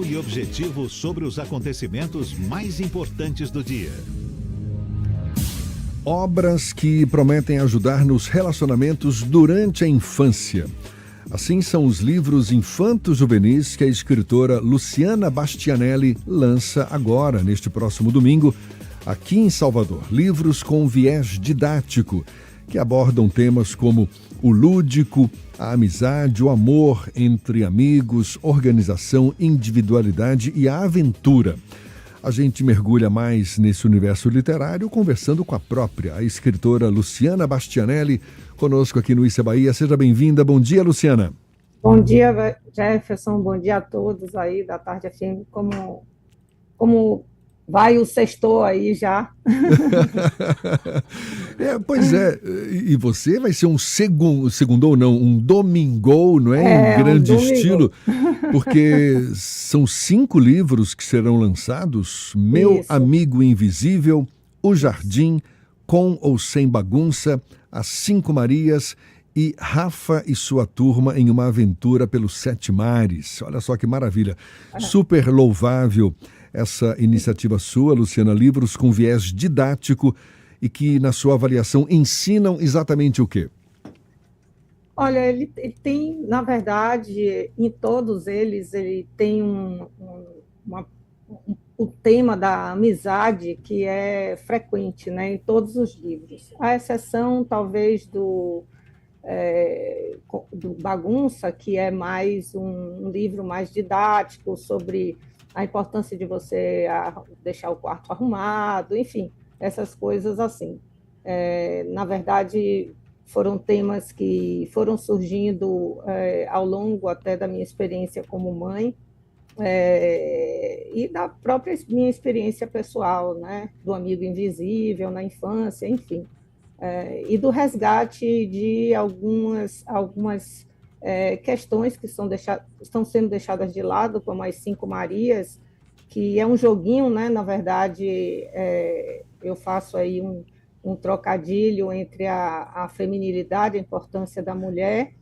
e objetivo sobre os acontecimentos mais importantes do dia. Obras que prometem ajudar nos relacionamentos durante a infância. Assim são os livros infanto-juvenis que a escritora Luciana Bastianelli lança agora, neste próximo domingo, aqui em Salvador. Livros com viés didático, que abordam temas como o lúdico, a amizade, o amor entre amigos, organização, individualidade e a aventura. A gente mergulha mais nesse universo literário conversando com a própria, a escritora Luciana Bastianelli, conosco aqui no Issa Bahia. Seja bem-vinda. Bom dia, Luciana. Bom dia, Jefferson. Bom dia a todos aí da Tarde FM. Como vai o sextou aí já? Pois é, e você vai ser um segundou não, um domingou, não é? Em grande estilo, porque são 5 livros que serão lançados: Meu Amigo Invisível, O Jardim, Com ou Sem Bagunça, As 5 Marias e Rafa e Sua Turma em uma Aventura pelos 7 Mares. Olha só que maravilha, super louvável essa iniciativa sua, Luciana. Livros com viés didático e que, na sua avaliação, ensinam exatamente o quê? Olha, ele tem, na verdade, em todos eles, ele tem o tema da amizade que é frequente, né, em todos os livros. A exceção, talvez, do Bagunça, que é mais um livro mais didático sobre a importância de você deixar o quarto arrumado, enfim, essas coisas assim. Na verdade, foram temas que foram surgindo ao longo até da minha experiência como mãe e da própria minha experiência pessoal, né, do amigo invisível na infância, enfim, e do resgate de algumas questões que estão sendo deixadas de lado, como as 5 Marias, que é um joguinho, né? Na verdade, eu faço aí um trocadilho entre a feminilidade, a importância da mulher,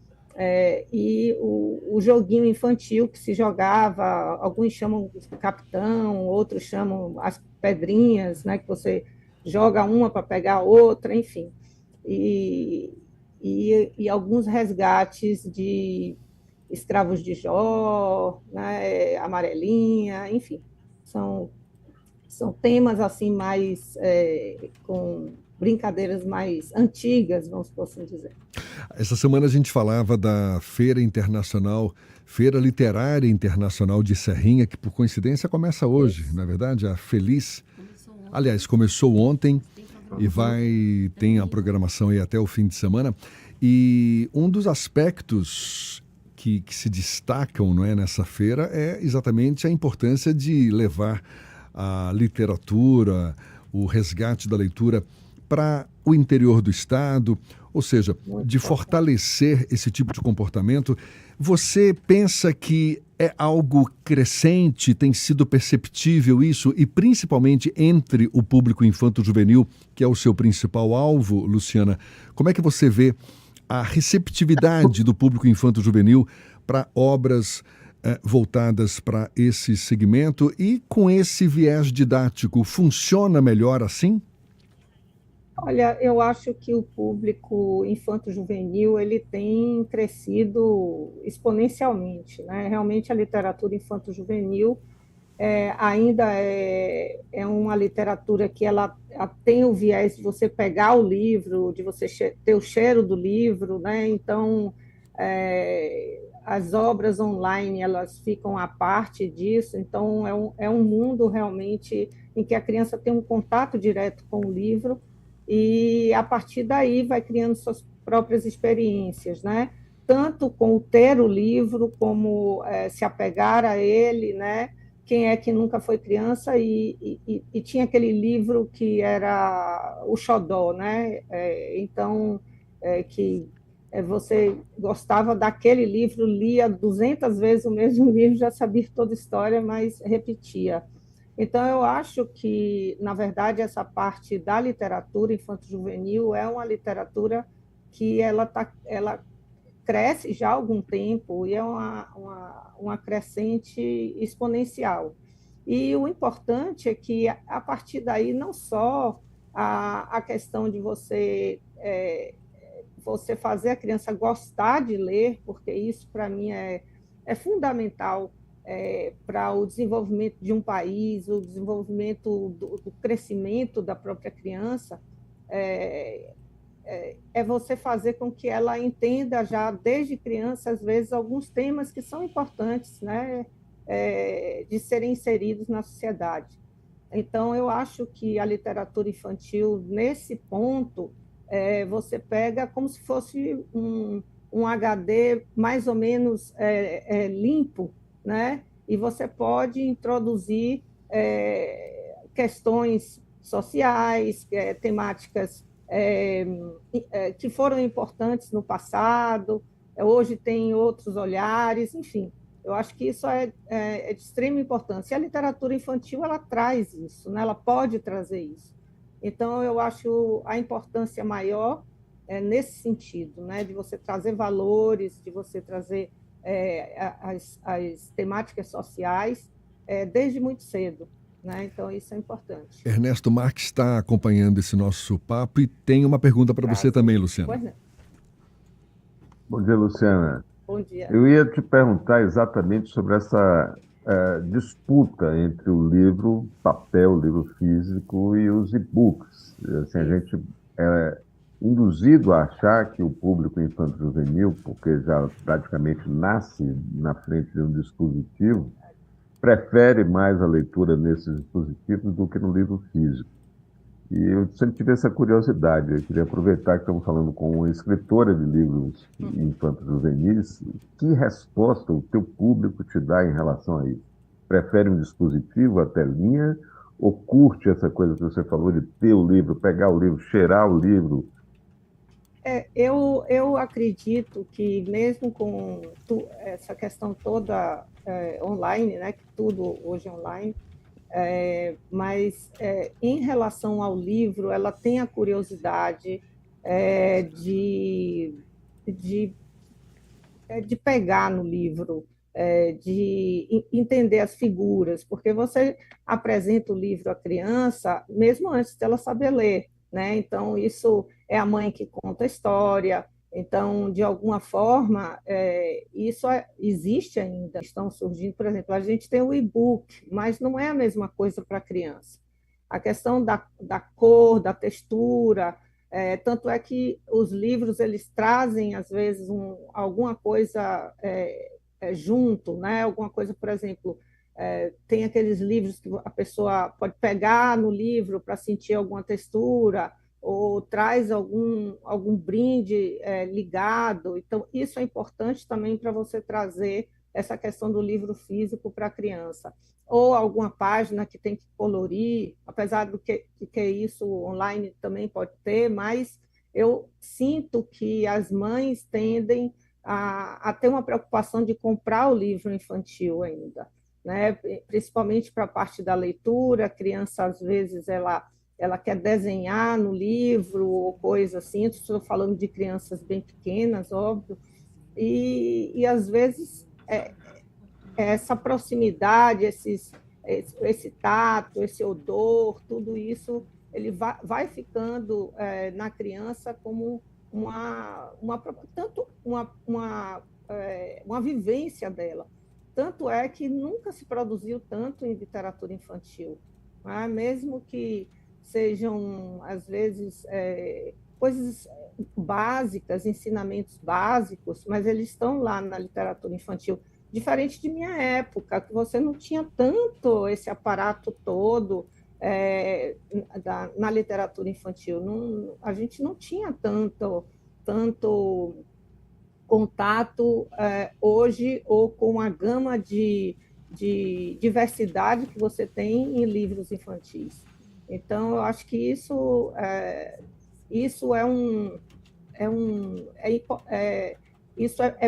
e o joguinho infantil que se jogava, alguns chamam de capitão, outros chamam as pedrinhas, né? Que você joga uma para pegar a outra, enfim. E alguns resgates de escravos de Jó, né, Amarelinha, enfim, são temas assim mais com brincadeiras mais antigas, vamos assim dizer. Essa semana a gente falava da Feira Literária Internacional de Serrinha, que por coincidência começa hoje, na verdade, a Feliz. Aliás, começou ontem e tem a programação aí até o fim de semana. E um dos aspectos que se destacam, não é, nessa feira é exatamente a importância de levar a literatura, o resgate da leitura para o interior do estado, ou seja, de fortalecer esse tipo de comportamento. Você pensa que é algo crescente, tem sido perceptível isso, e principalmente entre o público infanto-juvenil, que é o seu principal alvo, Luciana? Como é que você vê a receptividade do público infanto-juvenil para obras voltadas para esse segmento e com esse viés didático? Funciona melhor assim? Olha, eu acho que o público infanto-juvenil ele tem crescido exponencialmente, né? Realmente a literatura infanto-juvenil ainda é uma literatura que ela tem o viés de você pegar o livro, de você ter o cheiro do livro, né? Então, as obras online elas ficam à parte disso, então é um mundo realmente em que a criança tem um contato direto com o livro e a partir daí vai criando suas próprias experiências, né? Tanto com o ter o livro, como se apegar a ele, né? Quem é que nunca foi criança e tinha aquele livro que era o xodó, né? Então, que você gostava daquele livro, lia 200 vezes o mesmo livro, já sabia toda a história, mas repetia. Então, eu acho que, na verdade, essa parte da literatura infanto-juvenil é uma literatura que ela cresce já há algum tempo e é uma crescente exponencial. E o importante é que, a partir daí, não só a questão de você fazer a criança gostar de ler, porque isso, para mim, é fundamental para o desenvolvimento de um país, o desenvolvimento do crescimento da própria criança, é você fazer com que ela entenda já desde criança, às vezes, alguns temas que são importantes, né, de serem inseridos na sociedade. Então, eu acho que a literatura infantil, nesse ponto, você pega como se fosse um HD mais ou menos limpo, né? E você pode introduzir questões sociais, temáticas que foram importantes no passado, hoje tem outros olhares, enfim. Eu acho que isso é de extrema importância. E a literatura infantil, ela traz isso, né? Ela pode trazer isso. Então, eu acho a importância maior nesse sentido, né? De você trazer valores, de você trazer as temáticas sociais desde muito cedo, né? Então, isso é importante. Ernesto Marques está acompanhando esse nosso papo e tem uma pergunta para você também, Luciana. Pois não. Bom dia, Luciana. Bom dia. Eu ia te perguntar exatamente sobre essa disputa entre o livro papel, o livro físico e os e-books. Assim, a gente é induzido a achar que o público infanto-juvenil, porque já praticamente nasce na frente de um dispositivo, prefere mais a leitura nesses dispositivos do que no livro físico. E eu sempre tive essa curiosidade. Eu queria aproveitar que estamos falando com uma escritora de livros infanto-juvenis. Que resposta o teu público te dá em relação a isso? Prefere um dispositivo, a telinha, ou curte essa coisa que você falou de ter o livro, pegar o livro, cheirar o livro? Eu acredito que mesmo com essa questão toda online, né, que tudo hoje é online, mas em relação ao livro, ela tem a curiosidade de pegar no livro, de entender as figuras, porque você apresenta o livro à criança mesmo antes dela saber ler, né? Então, isso é a mãe que conta a história. Então, de alguma forma, isso existe ainda. Estão surgindo, por exemplo, a gente tem o e-book, mas não é a mesma coisa para a criança. A questão da cor, da textura, tanto é que os livros eles trazem, às vezes, alguma coisa junto, né? Alguma coisa, por exemplo, tem aqueles livros que a pessoa pode pegar no livro para sentir alguma textura, ou traz algum brinde ligado. Então, isso é importante também para você trazer essa questão do livro físico para a criança. Ou alguma página que tem que colorir, apesar do que isso online também pode ter, mas eu sinto que as mães tendem a ter uma preocupação de comprar o livro infantil ainda, né? Principalmente para a parte da leitura. A criança, às vezes, ela quer desenhar no livro ou coisa assim. Estou falando de crianças bem pequenas, óbvio, e às vezes essa proximidade, esse tato, esse odor, tudo isso, ele vai ficando na criança como uma vivência dela. Tanto é que nunca se produziu tanto em literatura infantil, né? Mesmo que sejam, às vezes, coisas básicas, ensinamentos básicos, mas eles estão lá na literatura infantil. Diferente de minha época, que você não tinha tanto esse aparato todo na literatura infantil. Não, a gente não tinha tanto contato hoje, ou com a gama de diversidade que você tem em livros infantis. Então, eu acho que isso é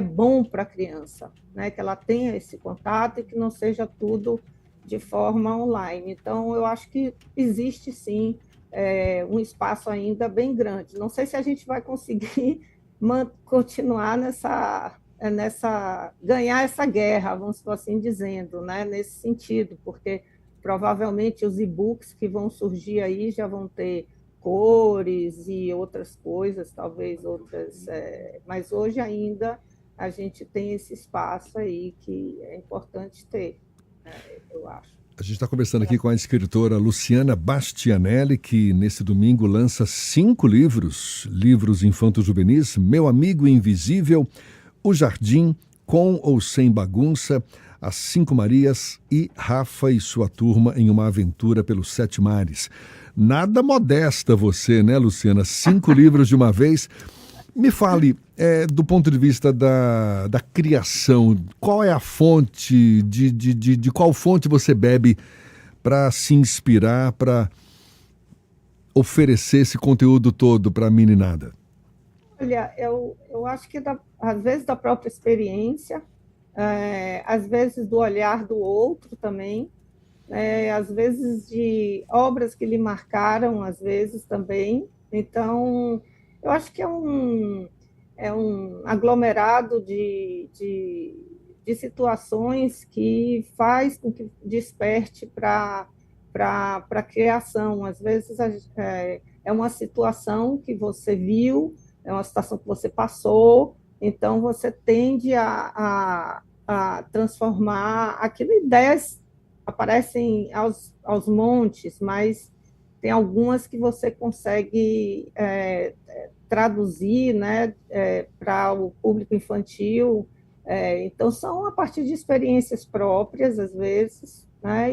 bom para a criança, né? Que ela tenha esse contato e que não seja tudo de forma online. Então, eu acho que existe, sim, um espaço ainda bem grande. Não sei se a gente vai conseguir continuar ganhar essa guerra, vamos assim dizendo, né? Nesse sentido, porque provavelmente os e-books que vão surgir aí já vão ter cores e outras coisas, talvez outras, mas hoje ainda a gente tem esse espaço aí que é importante ter, né, eu acho. A gente está conversando aqui com a escritora Luciana Bastianelli, que nesse domingo lança 5 livros infanto-juvenis: Meu Amigo Invisível, O Jardim, Com ou Sem Bagunça, As 5 Marias e Rafa e Sua Turma em uma Aventura pelos 7 Mares. Nada modesta você, né, Luciana? 5 livros de uma vez. Me fale, do ponto de vista da criação, qual é a fonte, de qual fonte você bebe para se inspirar, para oferecer esse conteúdo todo para a meninada? Olha, eu acho que às vezes da própria experiência, às vezes do olhar do outro também, às vezes de obras que lhe marcaram, às vezes também. Então, eu acho que é um aglomerado de situações que faz com que desperte para a criação. Às vezes é uma situação que você viu, é uma situação que você passou, então você tende a transformar aquilo em ideias, aparecem aos montes, mas tem algumas que você consegue traduzir, né, para o público infantil. Então, são a partir de experiências próprias, às vezes, né,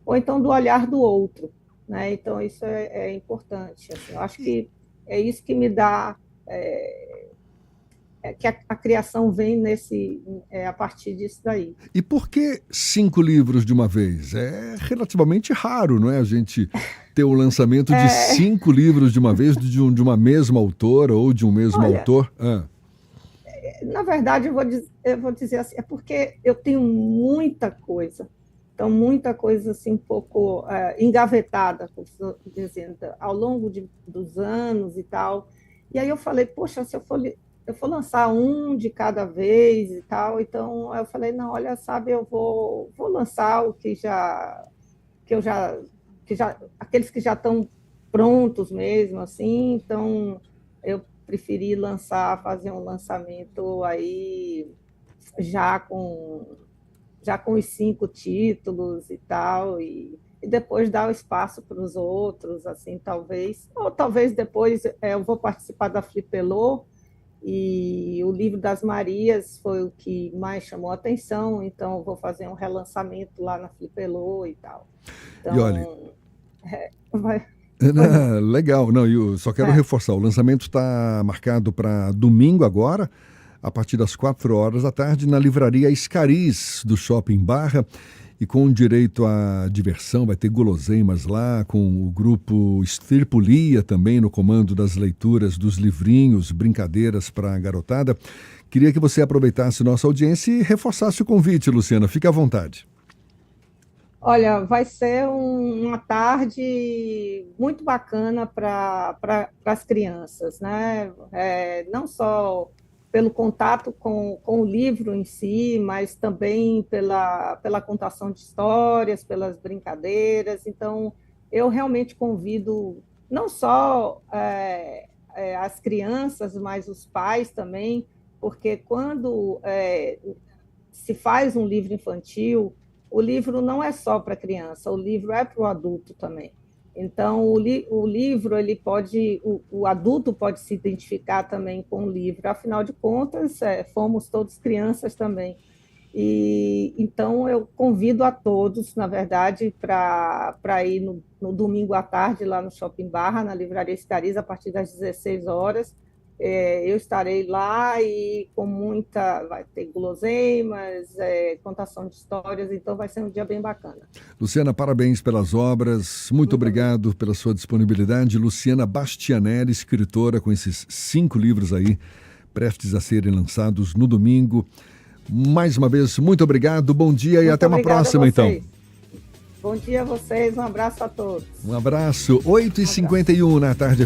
ou então do olhar do outro, né? Então, isso é importante. Assim, eu acho que é isso que me dá... que a criação vem a partir disso daí. E por que 5 livros de uma vez? É relativamente raro, não é? A gente ter o lançamento de 5 livros de uma vez, de uma mesma autora ou de um mesmo autor. Na verdade, eu vou dizer assim, é porque eu tenho muita coisa. Então, muita coisa assim, um pouco engavetada, como estou dizendo, ao longo dos anos e tal. E aí eu falei, poxa, se eu for lançar um de cada vez e tal, então eu falei, não, olha, sabe, eu vou lançar aqueles que já estão prontos mesmo, assim, então eu preferi fazer um lançamento aí já com os 5 títulos e tal, e depois dar o espaço para os outros, assim, talvez, ou talvez depois eu vou participar da Flipelô, e o livro das Marias foi o que mais chamou a atenção, então eu vou fazer um relançamento lá na Flipelô e tal. Então, e olha, legal, não, eu só quero reforçar, o lançamento está marcado para domingo agora, a partir das 16h, na livraria Escariz, do Shopping Barra, e com direito à diversão, vai ter guloseimas lá, com o grupo Estirpulia também no comando das leituras dos livrinhos, brincadeiras para a garotada. Queria que você aproveitasse nossa audiência e reforçasse o convite, Luciana. Fique à vontade. Olha, vai ser uma tarde muito bacana para as crianças, né? Não só pelo contato com o livro em si, mas também pela contação de histórias, pelas brincadeiras. Então, eu realmente convido não só as crianças, mas os pais também, porque quando se faz um livro infantil, o livro não é só para criança, o livro é para o adulto também. Então, o livro, o adulto pode se identificar também com o livro. Afinal de contas, fomos todos crianças também. E então, eu convido a todos, na verdade, para ir no domingo à tarde, lá no Shopping Barra, na Livraria Escariz, a partir das 16h. Eu estarei lá e vai ter guloseimas, contação de histórias, então vai ser um dia bem bacana. Luciana, parabéns pelas obras, muito obrigado pela sua disponibilidade. Luciana Bastianelli, escritora, com esses 5 livros aí, prestes a serem lançados no domingo. Mais uma vez, muito obrigado, bom dia e até uma próxima, então. Bom dia a vocês, um abraço a todos. Um abraço, 8h51 na tarde.